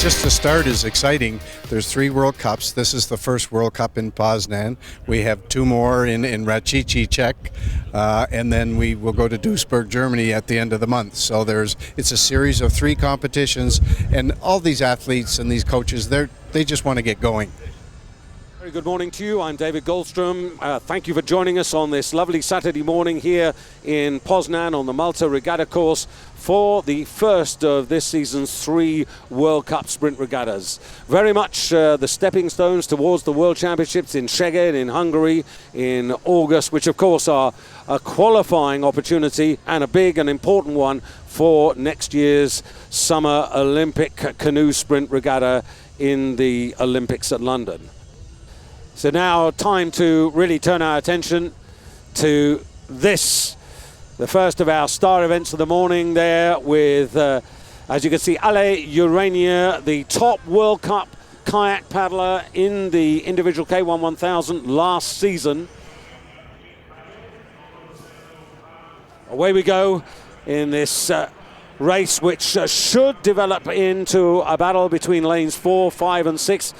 just the start is exciting. There's 3 World Cups. This is the first World Cup in Poznan. We have 2 more in Rachici, Czech, and then we will go to Duisburg, Germany at the end of the month. So it's a series of 3 competitions, and all these athletes and these coaches, they just want to get going. Very good morning to you. I'm David Goldstrom. Thank you for joining us on this lovely Saturday morning here in Poznan on the Malta Regatta course for the first of this season's 3 World Cup sprint regattas. Very much the stepping stones towards the World Championships in Szeged, in Hungary, in August, which of course are a qualifying opportunity and a big and important one for next year's Summer Olympic Canoe Sprint Regatta in the Olympics at London. So now time to really turn our attention to this, the first of our star events of the morning there with, as you can see, Ale Urania, the top World Cup kayak paddler in the individual K1 1000 last season. Away we go in this race, which should develop into a battle between lanes 4, 5 and 6.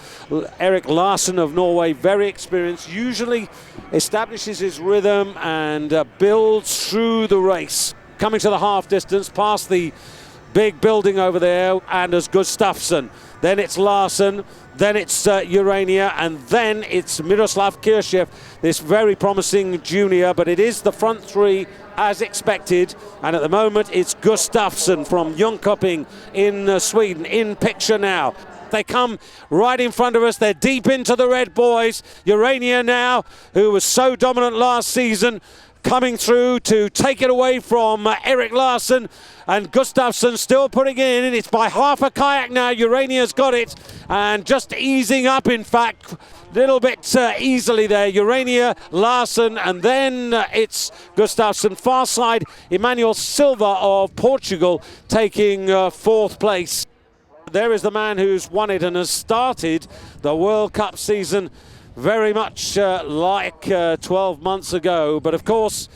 Erik Larsen of Norway, very experienced, usually establishes his rhythm and builds through the race. Coming to the half distance, past the big building over there, Anders Gustafsson. Then it's Larsen, then it's Urania, and then it's Miroslav Kirchev, this very promising junior, but it is the front 3 as expected, and at the moment it's Gustafsson from Jönköping in Sweden in picture now. They come right in front of us, they're deep into the red, boys. Urania now, who was so dominant last season, coming through to take it away from Erik Larsen, and Gustafsson still putting it in. It's by half a kayak now. Urania's got it, and just easing up, in fact, little bit easily there. Urania, Larsen, and then it's Gustafsson. Far side, Emmanuel Silva of Portugal taking 4th place. There is the man who's won it and has started the World Cup season very much like 12 months ago. But of course,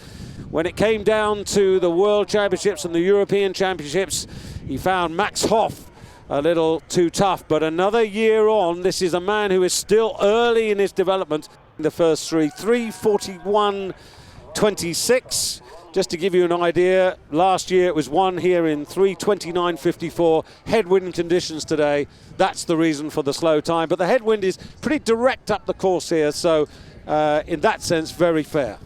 when it came down to the World Championships and the European Championships, he found Max Hoff a little too tough. But another year on, this is a man who is still early in his development. In the first 3, 3:41.26. Just to give you an idea, last year it was won here in 3:29.54. Headwind conditions today, that's the reason for the slow time. But the headwind is pretty direct up the course here, so in that sense, very fair.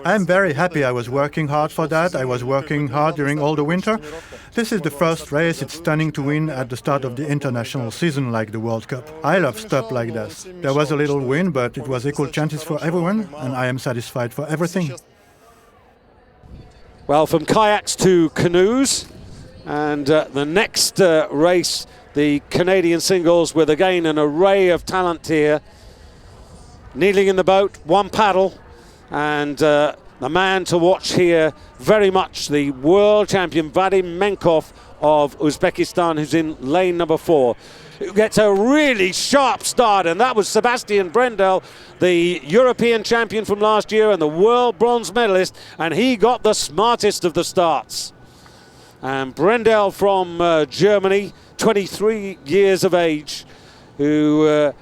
I'm very happy. I was working hard for that. I was working hard during all the winter. This is the first race. It's stunning to win at the start of the international season like the World Cup. I love stuff like this. There was a little win, but it was equal chances for everyone, and I am satisfied for everything. Well, from kayaks to canoes, and the next race, the Canadian singles, with again an array of talent here. Kneeling in the boat, 1 paddle, and the man to watch here, very much the world champion Vadim Menkov of Uzbekistan, who's in lane number 4. Who gets a really sharp start, and that was Sebastian Brendel, the European champion from last year and the world bronze medalist, and he got the smartest of the starts. And Brendel from Germany, 23 years of age, who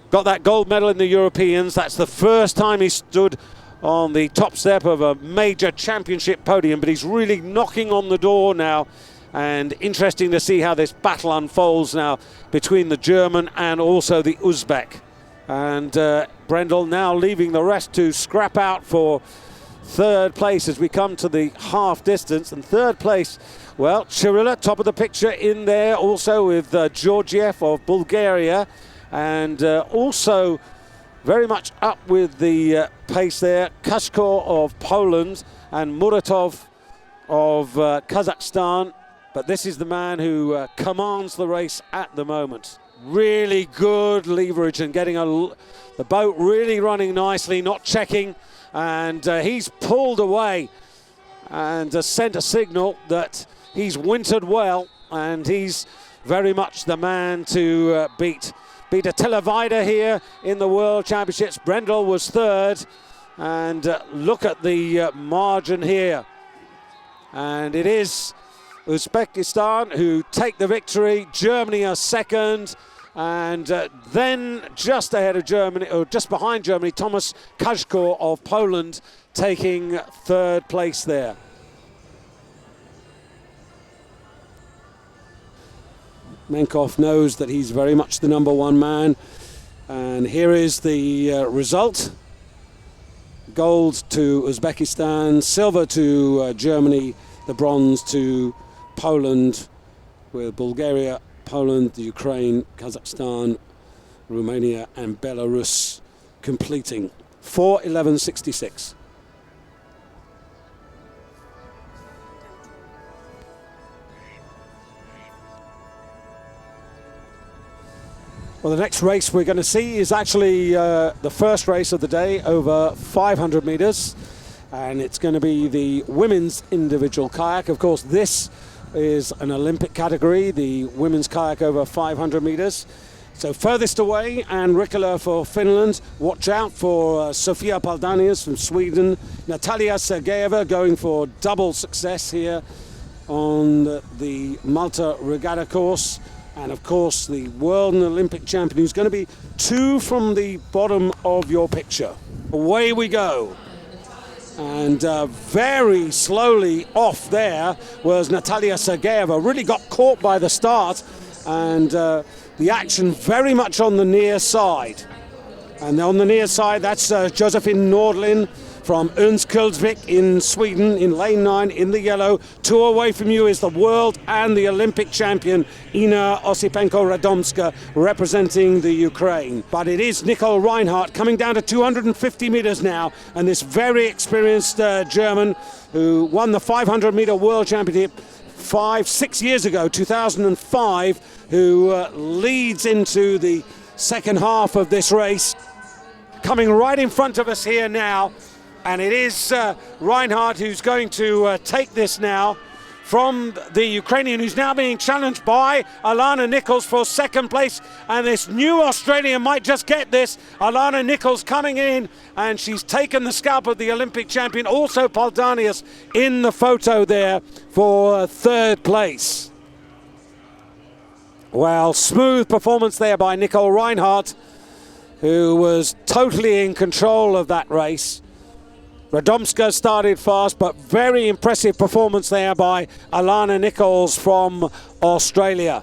got that gold medal in the Europeans. That's the first time he stood on the top step of a major championship podium, but he's really knocking on the door now. And interesting to see how this battle unfolds now between the German and also the Uzbek. And Brendel now leaving the rest to scrap out for 3rd place as we come to the half distance. And 3rd place, well, Chirilla, top of the picture in there, also with Georgiev of Bulgaria. And also very much up with the pace there, Kashkor of Poland and Muratov of Kazakhstan. But this is the man who commands the race at the moment. Really good leverage and getting the boat really running nicely, not checking. And he's pulled away and sent a signal that he's wintered well, and he's very much the man to beat. Beat Attila Weider here in the World Championships. Brendel was 3rd, and look at the margin here. And it is Uzbekistan, who take the victory. Germany are second. And then just ahead of Germany, or just behind Germany, Thomas Kajko of Poland taking third place there. Menkov knows that he's very much the number one man. And here is the result. Gold to Uzbekistan, silver to Germany, the bronze to Poland, with Bulgaria, Poland, the Ukraine, Kazakhstan, Romania and Belarus completing 4:11.66. Well, the next race we're going to see is actually the first race of the day over 500 meters, and it's going to be the women's individual kayak. Of course, this is an Olympic category, the women's kayak over 500 meters. So furthest away, Ann Rikkola for Finland. Watch out for Sofia Paldanius from Sweden. Natalia Sergeyeva going for double success here on the Malta Regatta course. And of course, the world and Olympic champion, who's going to be two from the bottom of your picture. Away we go. And very slowly off there was Natalia Sergeyeva. Really got caught by the start, and the action very much on the near side. And on the near side, that's Josephine Nordlin from Örnsköldsvik in Sweden in lane 9 in the yellow. Two away from you is the world and the Olympic champion Ina Osipenko-Radomska representing the Ukraine. But it is Nicole Reinhardt coming down to 250 meters now, and this very experienced German who won the 500 meter world championship 6 years ago, 2005, who leads into the second half of this race. Coming right in front of us here now. And it is Reinhardt who's going to take this now from the Ukrainian, who's now being challenged by Alana Nichols for second place. And this new Australian might just get this. Alana Nichols coming in, and she's taken the scalp of the Olympic champion. Also Paldanius in the photo there for third place. Well, smooth performance there by Nicole Reinhardt, who was totally in control of that race. Radomska started fast, but very impressive performance there by Alana Nichols from Australia.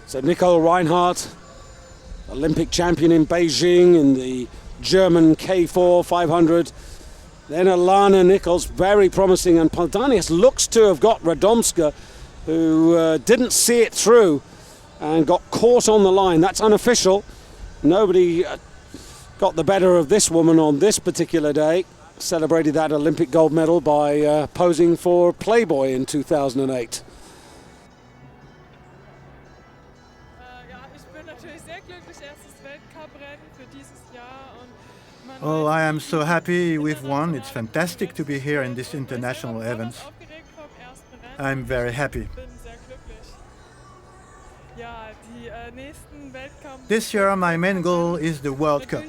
So Nicole Reinhardt, Olympic champion in Beijing in the German K4 500. Then Alana Nichols, very promising, and Paldanius looks to have got Radomska, who didn't see it through and got caught on the line. That's unofficial. Nobody got the better of this woman on this particular day. Celebrated that Olympic gold medal by posing for Playboy in 2008. Oh, I am so happy we've won. It's fantastic to be here in this international event. I'm very happy. This year my main goal is the World Cup.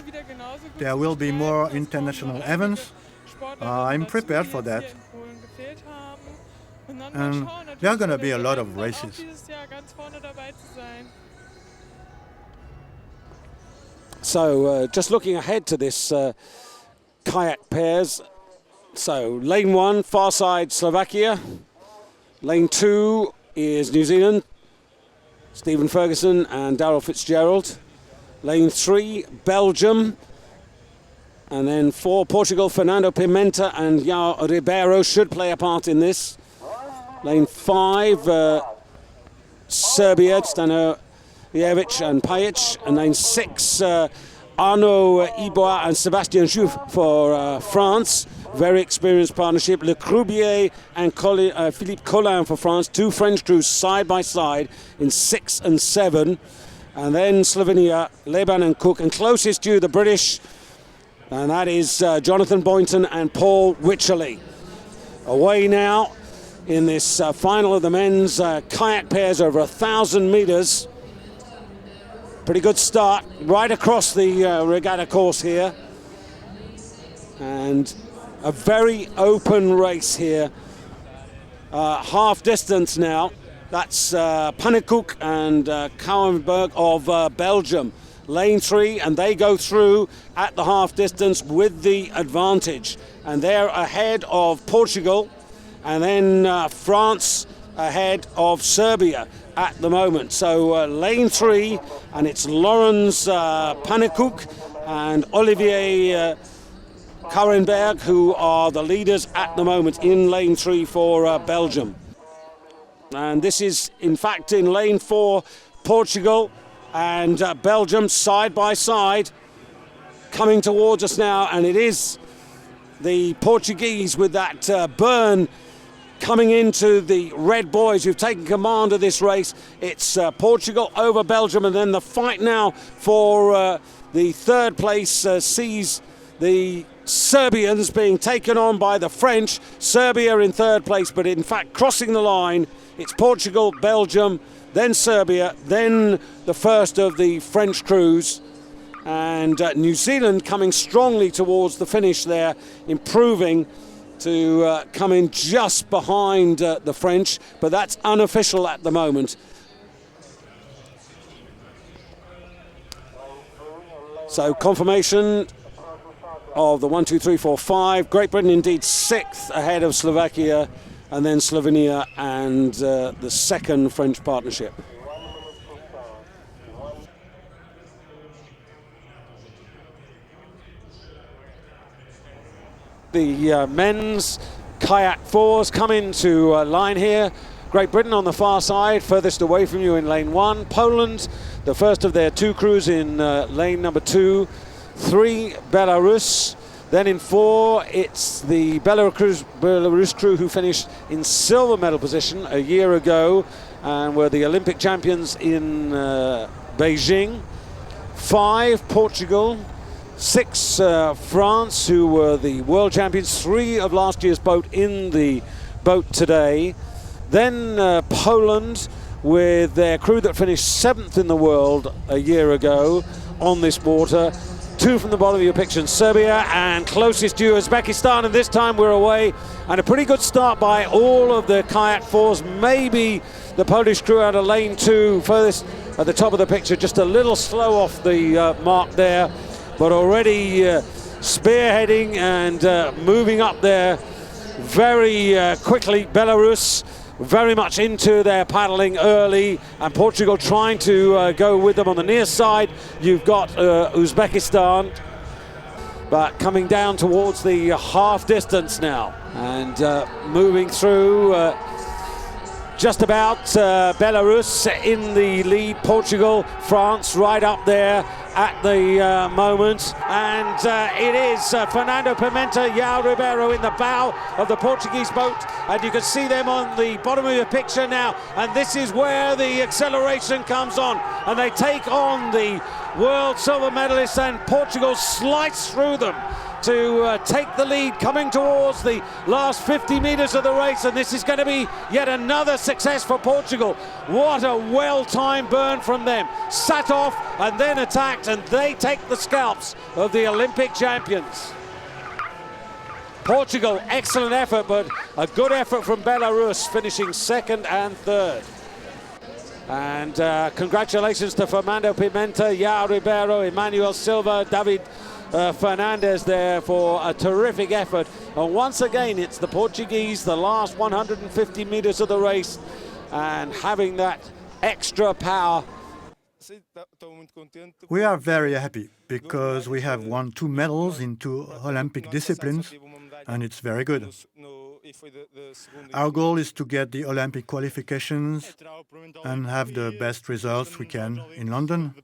There will be more international events. I'm prepared for that. And there are going to be a lot of races. So just looking ahead to this kayak pairs. So lane 1, far side Slovakia. Lane 2 is New Zealand, Stephen Ferguson and Darryl Fitzgerald. Lane 3, Belgium. And then 4, Portugal, Fernando Pimenta and João Ribeiro should play a part in this. Lane 5, Serbia, Stanojevic and Pajic. And lane 6, Arnaud Ibois and Sébastien Jouffe for France. Very experienced partnership. Le Croubier and Philippe Collin for France. Two French crews side by side in 6 and 7. And then Slovenia, Leban and Cook. And closest to the British, and that is Jonathan Boynton and Paul Wycherley. Away now in this final of the men's kayak pairs over 1,000 metres. Pretty good start right across the regatta course here. And a very open race here. half distance now. That's Pannenkoek and Kouwenberg of Belgium. Lane 3, and they go through at the half distance with the advantage. And they're ahead of Portugal, and then France ahead of Serbia at the moment. So lane 3, and it's Lorenz Pannenkoek and Olivier Kouwenberg who are the leaders at the moment in lane 3 for Belgium. And this is in fact in lane 4, Portugal and Belgium side by side coming towards us now, and it is the Portuguese with that burn coming into the red boys who've taken command of this race. It's Portugal over Belgium, and then the fight now for the third place sees the Serbians being taken on by the French. Serbia in third place, but in fact crossing the line, it's Portugal, Belgium, then Serbia, then the first of the French crews, and New Zealand coming strongly towards the finish there, improving to come in just behind the French, but that's unofficial at the moment. So confirmation of the 1, 2, 3, 4, 5. Great Britain indeed 6th ahead of Slovakia, and then Slovenia and the second French partnership. The men's kayak fours come into line here. Great Britain on the far side, furthest away from you in lane 1. Poland, the first of their 2 crews in lane number 2. 3, Belarus. Then in 4, it's the Belarus crew who finished in silver medal position a year ago and were the Olympic champions in Beijing. 5, Portugal. 6, France, who were the world champions. 3 of last year's boat in the boat today. Then Poland with their crew that finished 7th in the world a year ago on this water. 2 from the bottom of your picture, Serbia, and closest to Uzbekistan, and this time we're away. And a pretty good start by all of the kayak fours. Maybe the Polish crew out of lane 2, furthest at the top of the picture, just a little slow off the mark there, but already spearheading and moving up there very quickly. Belarus very much into their paddling early, and Portugal trying to go with them on the near side. You've got Uzbekistan, but coming down towards the half distance now, and moving through just about Belarus in the lead. Portugal, France right up there at the moment, and it is Fernando Pimenta, João Ribeiro in the bow of the Portuguese boat, and you can see them on the bottom of your picture now, and this is where the acceleration comes on, and they take on the world silver medalists, and Portugal slice through them to take the lead, coming towards the last 50 meters of the race, and this is going to be yet another success for Portugal. What a well-timed burn from them. Sat off and then attacked, and they take the scalps of the Olympic champions. Portugal, excellent effort, but a good effort from Belarus, finishing 2nd and 3rd. And congratulations to Fernando Pimenta, João Ribeiro, Emmanuel Silva, David Fernandez there for a terrific effort. And once again, it's the Portuguese, the last 150 meters of the race, and having that extra power. We are very happy because we have won 2 medals in 2 Olympic disciplines, and it's very good. Our goal is to get the Olympic qualifications and have the best results we can in London.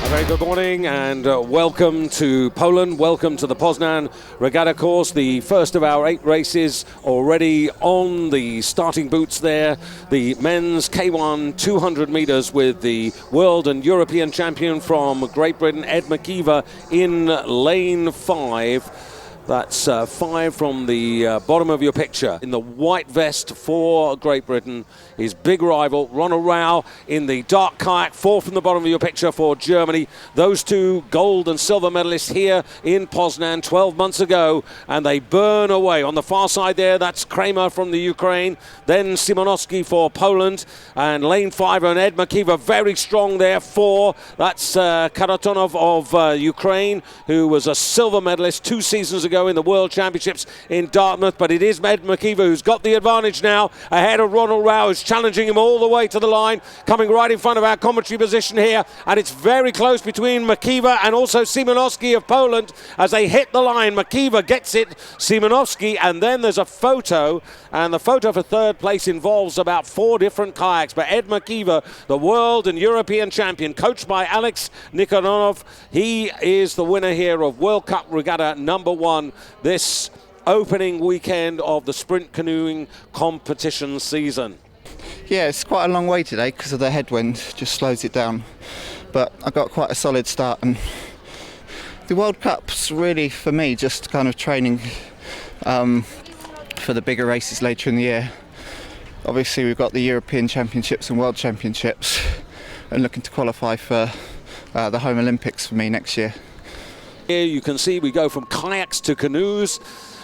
A very good morning and welcome to Poland. Welcome to the Poznan Regatta course, the first of our 8 races already on the starting boots there. The men's K1 200 meters with the world and European champion from Great Britain, Ed McKeever, in lane 5. That's 5 from the bottom of your picture. In the white vest for Great Britain, his big rival, Ronald Rao, in the dark kayak, 4 from the bottom of your picture for Germany. Those 2 gold and silver medalists here in Poznan 12 months ago, and they burn away. On the far side there, that's Kramer from the Ukraine, then Simonowski for Poland, and lane 5 and Ed McKeever very strong there, 4. That's Karatonov of Ukraine, who was a silver medalist 2 seasons ago in the World Championships in Dartmouth, but it is Ed McKeever who's got the advantage now ahead of Ronald Rao, who's challenging him all the way to the line, coming right in front of our commentary position here, and it's very close between McKeever and also Simonowski of Poland as they hit the line. McKeever gets it, Simonowski, and then there's a photo, and the photo for third place involves about 4 different kayaks, but Ed McKeever, the world and European champion, coached by Alex Nikoronov, he is the winner here of World Cup Regatta number 1 this opening weekend of the sprint canoeing competition season. Yeah, it's quite a long way today because of the headwind, just slows it down. But I got quite a solid start, and the World Cup's really, for me, just kind of training for the bigger races later in the year. Obviously, we've got the European Championships and World Championships, and looking to qualify for the home Olympics for me next year. Here you can see we go from kayaks to canoes,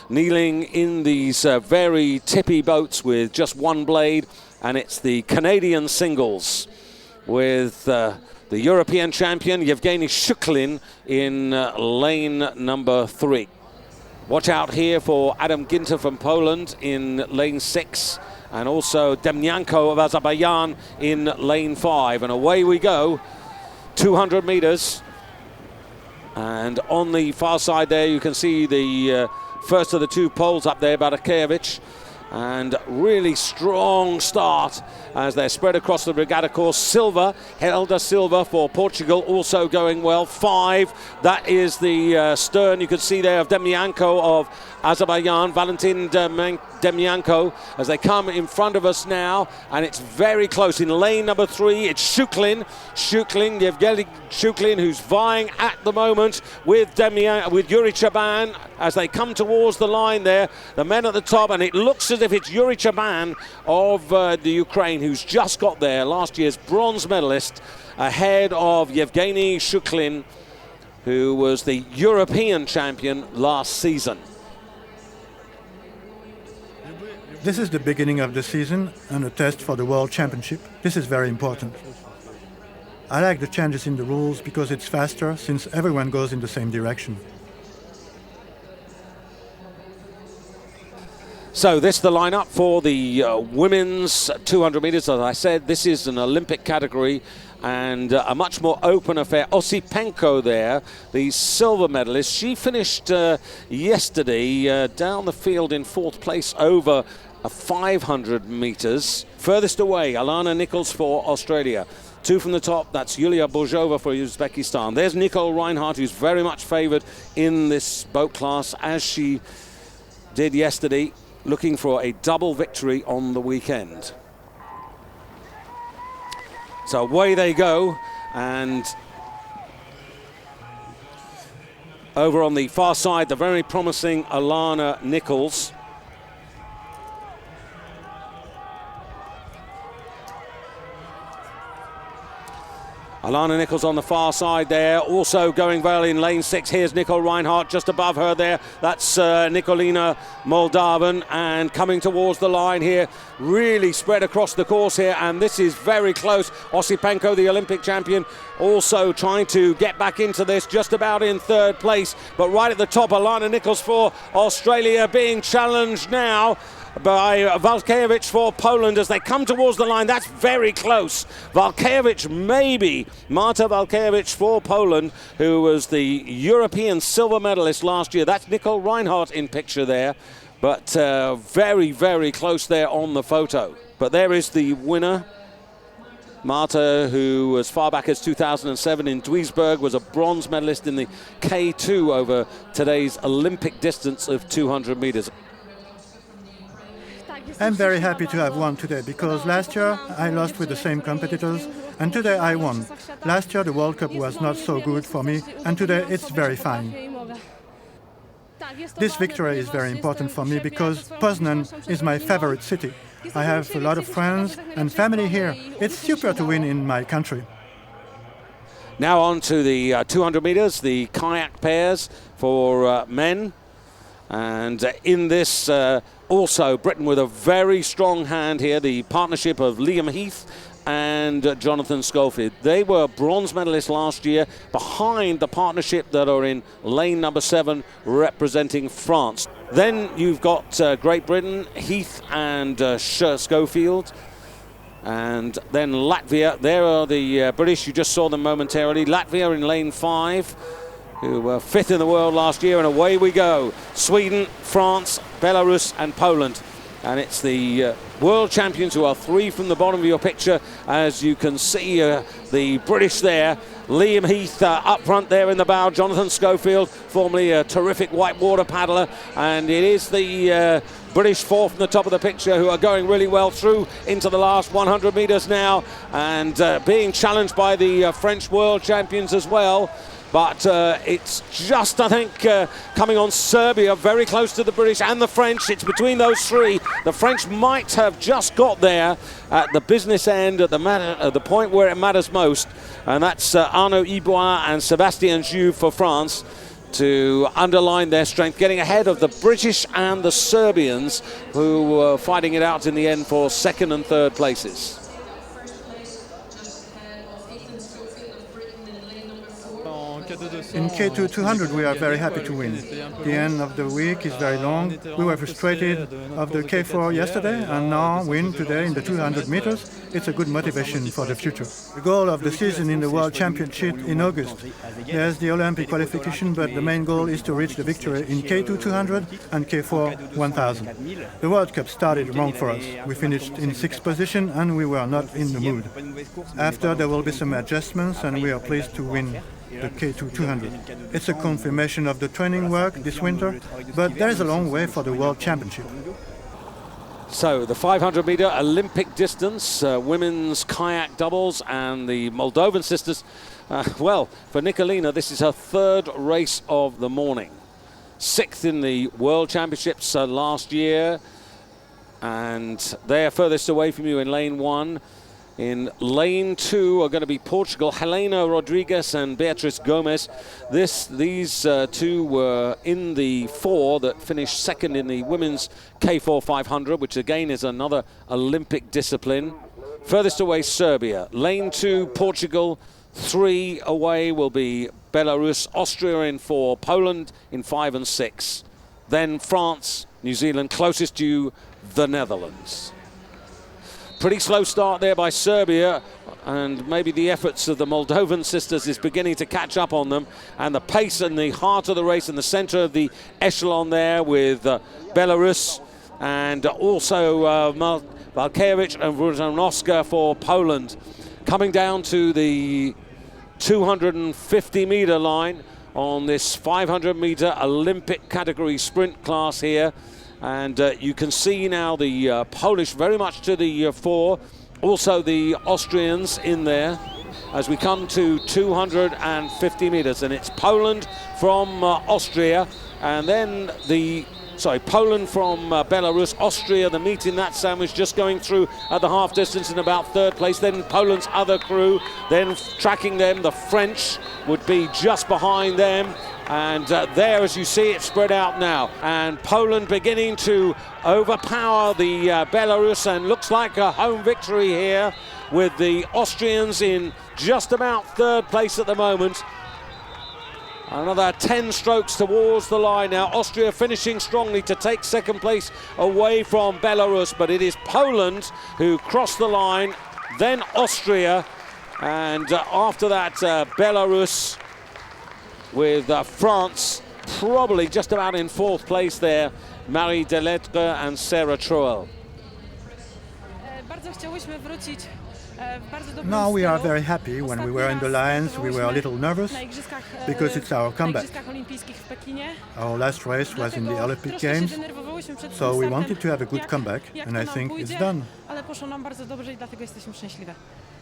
kneeling in these very tippy boats with just one blade, and it's the Canadian singles with the European champion Yevgeny Shuklin in lane number 3. Watch out here for Adam Ginter from Poland in lane 6, and also Demyanko of Azerbaijan in lane 5. And away we go, 200 meters. And on the far side there, you can see the first of the 2 poles up there, Barakevich. And really strong start as they're spread across the regatta course. Silva, Helder Silva for Portugal, also going well. 5, that is the stern you can see there of Demyanko of Azerbaijan, Valentin Demyanko, as they come in front of us now, and it's very close. In lane number 3, it's Shuklin, Yevgeny Shuklin, who's vying at the moment with Yuri Chaban as they come towards the line there, the men at the top, and it looks as if it's Yuri Chaban of the Ukraine, who's just got there, last year's bronze medalist, ahead of Yevgeny Shuklin, who was the European champion last season. This is the beginning of the season and a test for the World Championship. This is very important. I like the changes in the rules because it's faster since everyone goes in the same direction. So this is the lineup for the women's 200 meters. As I said, this is an Olympic category and a much more open affair. Osipenko there, the silver medalist. She finished yesterday down the field in 4th place over 500 meters. Furthest away, Alana Nichols for Australia. 2 from the top, that's Yulia Borzhova for Uzbekistan. There's Nicole Reinhardt, who's very much favoured in this boat class, as she did yesterday, looking for a double victory on the weekend. So away they go, and over on the far side, the very promising Alana Nichols. Alana Nichols on the far side there, also going well in lane 6. Here's Nicole Reinhardt just above her there. That's Nikolina Moldavan, and coming towards the line here, really spread across the course here, and this is very close. Osipenko, the Olympic champion, also trying to get back into this, just about in 3rd place. But right at the top, Alana Nichols for Australia being challenged now by Walkiewicz for Poland as they come towards the line. That's very close. Walkiewicz, maybe. Marta Walkiewicz for Poland, who was the European silver medalist last year. That's Nicole Reinhardt in picture there, but very, very close there on the photo. But there is the winner Marta, who as far back as 2007 in Duisburg was a bronze medalist in the K2 over today's Olympic distance of 200 meters. I'm very happy to have won today because last year I lost with the same competitors and today I won. Last year the World Cup was not so good for me and today it's very fine. This victory is very important for me because Poznan is my favorite city. I have a lot of friends and family here. It's super to win in my country. Now on to the 200 meters, the kayak pairs for men. And in this, also Britain with a very strong hand here, the partnership of Liam Heath and Jonathan Schofield. They were bronze medalists last year behind the partnership that are in lane number 7 representing France. Then you've got Great Britain, Heath and Schofield. And then Latvia, there are the British, you just saw them momentarily. Latvia in lane 5. Who were 5th in the world last year, and away we go. Sweden, France, Belarus and Poland. And it's the world champions who are 3 from the bottom of your picture. As you can see, the British there. Liam Heath up front there in the bow. Jonathan Schofield, formerly a terrific whitewater paddler. And it is the British 4 from the top of the picture who are going really well through into the last 100 metres now. And being challenged by the French world champions as well. But it's just, I think, coming on Serbia, very close to the British and the French. It's between those 3. The French might have just got there at the business end, at the point where it matters most. And that's Arnaud Ibois and Sébastien Jouve for France to underline their strength, getting ahead of the British and the Serbians, who were fighting it out in the end for 2nd and 3rd places. In K2 200 we are very happy to win. The end of the week is very long. We were frustrated of the K4 yesterday and now win today in the 200 meters. It's a good motivation for the future. The goal of the season in the World Championship in August. There's the Olympic qualification, but the main goal is to reach the victory in K2 200 and K4 1000. The World Cup started wrong for us. We finished in 6th position and we were not in the mood. After there will be some adjustments and we are pleased to win the K2 200. It's a confirmation of the training work this winter, but there is a long way for the World Championship. So the 500 meter Olympic distance, women's kayak doubles, and the Moldovan sisters. Well, for Nicolina, this is her 3rd race of the morning. 6th in the World Championships last year, and they're furthest away from you in lane 1. In lane 2 are going to be Portugal, Helena Rodriguez and Beatriz Gomez. These 2 were in the 4 that finished 2nd in the women's K4 500, which again is another Olympic discipline. Furthest away, Serbia. Lane 2, Portugal. 3 away will be Belarus, Austria in 4, Poland in 5 and 6. Then France, New Zealand, closest to you, the Netherlands. Pretty slow start there by Serbia, and maybe the efforts of the Moldovan sisters is beginning to catch up on them. And the pace in the heart of the race, in the center of the echelon there with Belarus and also Walkiewicz and Wrzanowska for Poland. Coming down to the 250-meter line on this 500-meter Olympic category sprint class here. And you can see now the Polish very much to the fore, also the Austrians in there as we come to 250 meters. And it's Poland from Austria, and then Poland from Belarus, Austria, the meat in that sandwich, just going through at the half distance in about 3rd place. Then Poland's other crew, then tracking them, the French would be just behind them. And there, as you see, it's spread out now. And Poland beginning to overpower the Belarus, and looks like a home victory here with the Austrians in just about 3rd place at the moment. Another 10 strokes towards the line now. Austria finishing strongly to take 2nd place away from Belarus, but it is Poland who crossed the line, then Austria, and after that Belarus, with France probably just about in 4th place there, Marie Delettre and Sarah Truel. Now we are very happy. When we were in the lines, we were a little nervous because it's our comeback. Our last race was in the Olympic Games, so we wanted to have a good comeback, and I think it's done. Ale poszło nam bardzo dobrze i dlatego jesteśmy szczęśliwe.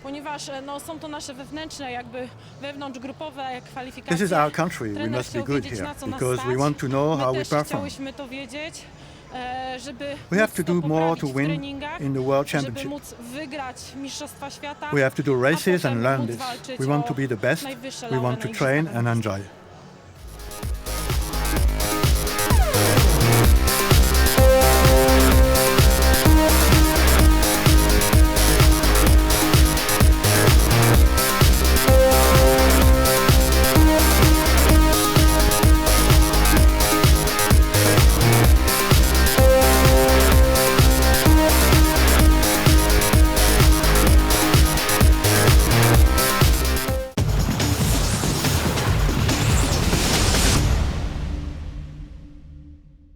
Ponieważ są to nasze wewnętrzne, jakby wewnątrzgrupowe kwalifikacje. This is our country. We must be good here because we want to know how we perform. Chciałyśmy to wiedzieć, żeby We have to do more to win in the World żeby Championship. móc wygrać mistrzostwa świata. We have to do races and learn this. walczyć We want to o be the best. najwyższe We laury want to na train Igrzyskach and Olimpijskich. enjoy.